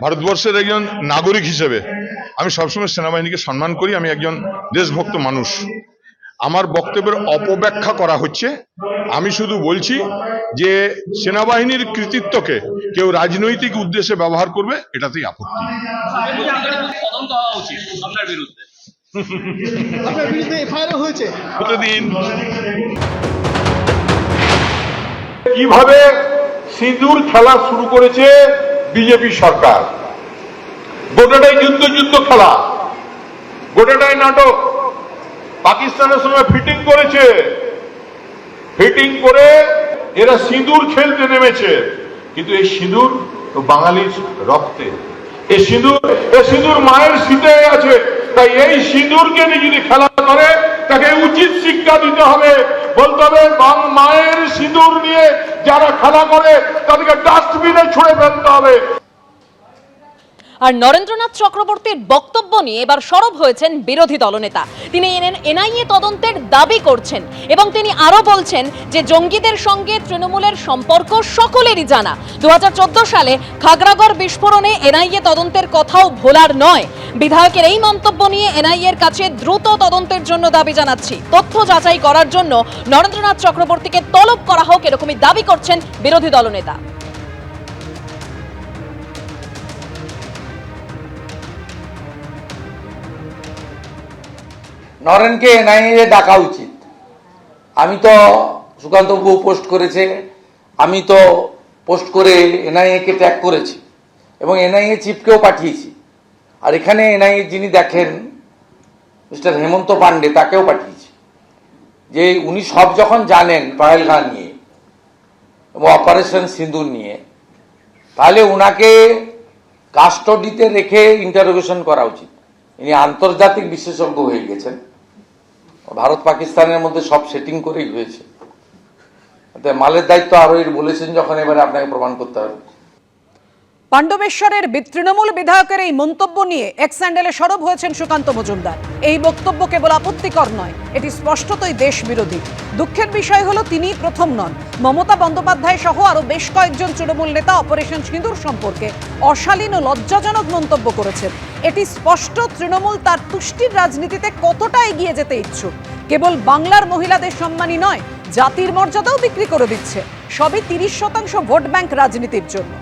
ভারতবর্ষের একজন নাগরিক হিসেবে আমি সবসময় সেনাবাহিনীকে সম্মান করি। আমি একজন দেশভক্ত মানুষ। আমার বক্তব্যের অপব্যাখ্যা করা হচ্ছে। আমি শুধু বলছি যে সেনাবাহিনীর কৃতিত্বকে কেউ রাজনৈতিক উদ্দেশ্যে ব্যবহার করবে, এটাতেই আপত্তি। প্রতিদিন কিভাবে সিঁদুর খেলা শুরু করেছে বিজেপি সরকার? গোটাটাই যুদ্ধ খেলা, গোটাটাই নাটক। পাকিস্তানের সঙ্গে ফিটিং করেছে, ফিটিং করে এরা সিঁদুর খেলতে নেমেছে। কিন্তু এই সিঁদুর তো বাঙালির রক্তে, এই সিঁদুর মায়ের শীতে আছে। তাই এই সিঁদুরকে নিয়ে যদি খেলা করে তাকে উচিত শিক্ষা দিতে হবে। বলতে হবে মায়ের সিঁদুর নিয়ে যারা খেলা করে তাদেরকে ডাস্টবিনে ছুঁড়ে ফেলতে হবে। আর নরেন্দ্রনাথ চক্রবর্তীর বক্তব্য নিয়ে এবার সরব হয়েছেন বিরোধী দলনেতা। তিনি এনআইএ তদন্তের দাবি করছেন এবং তিনি আরো বলছেন যে জঙ্গিদের সঙ্গে তৃণমূলের সম্পর্ক সকলেরই জানা। 2014 সালে খাগড়াগড় বিস্ফোরণে এনআইএ তদন্তের কথাও ভোলার নয়। বিধায়কের এই মন্তব্য নিয়ে এনআইএর কাছে দ্রুত তদন্তের জন্য দাবি জানাচ্ছি। তথ্য যাচাই করার জন্য নরেন্দ্রনাথ চক্রবর্তীকে তলব করা হোক, এরকমই দাবি করছেন বিরোধী দলনেতা। নরেনকে এনআইএ ডাকা উচিত। আমি তো সুকান্তবাবু পোস্ট করেছে, আমি তো পোস্ট করে এনআইএকে ট্যাগ করেছি এবং এনআইএ চিফকেও পাঠিয়েছি। আর এখানে এনআইএ যিনি দেখেন মিস্টার হেমন্ত পান্ডে, তাকেও পাঠিয়েছি যে উনি সব যখন জানেন পাহেলগাঁ নিয়ে এবং অপারেশন সিঁদুর নিয়ে, তাহলে উনাকে কাস্টডিতে রেখে ইন্টারোগেশন করা উচিত। ইনি আন্তর্জাতিক বিশেষজ্ঞ হয়ে গেছেন, ভারত পাকিস্তানের মধ্যে সব সেটিং করেই হয়েছে। মালের দায়িত্ব আরো বলেছেন যখন, এবারে আপনাকে প্রমাণ করতে হবে। পাণ্ডবেশ্বরের তৃণমূল বিধায়কের এই মন্তব্য নিয়ে এক্স হ্যান্ডেলে সরব হয়েছেন সুকান্ত মজুমদার। এই বক্তব্য কেবল আপত্তিকর নয়, এটি স্পষ্টতই দেশ বিরোধী। দুঃখের বিষয় হলো তিনি প্রথম নন। মমতা বন্দ্যোপাধ্যায় সহ আরো বেশ কয়েকজন তৃণমূল নেতা অপারেশন সিঁদুর সম্পর্কে অশালীন ও লজ্জাজনক মন্তব্য করেছেন। এটি স্পষ্ট তৃণমূল তার তুষ্টির রাজনীতিতে কতটা এগিয়ে যেতে ইচ্ছুক। কেবল বাংলার মহিলাদের সম্মানই নয়, জাতির মর্যাদাও বিক্রি করে দিচ্ছে, সবই 30% ভোট ব্যাংক রাজনীতির জন্য।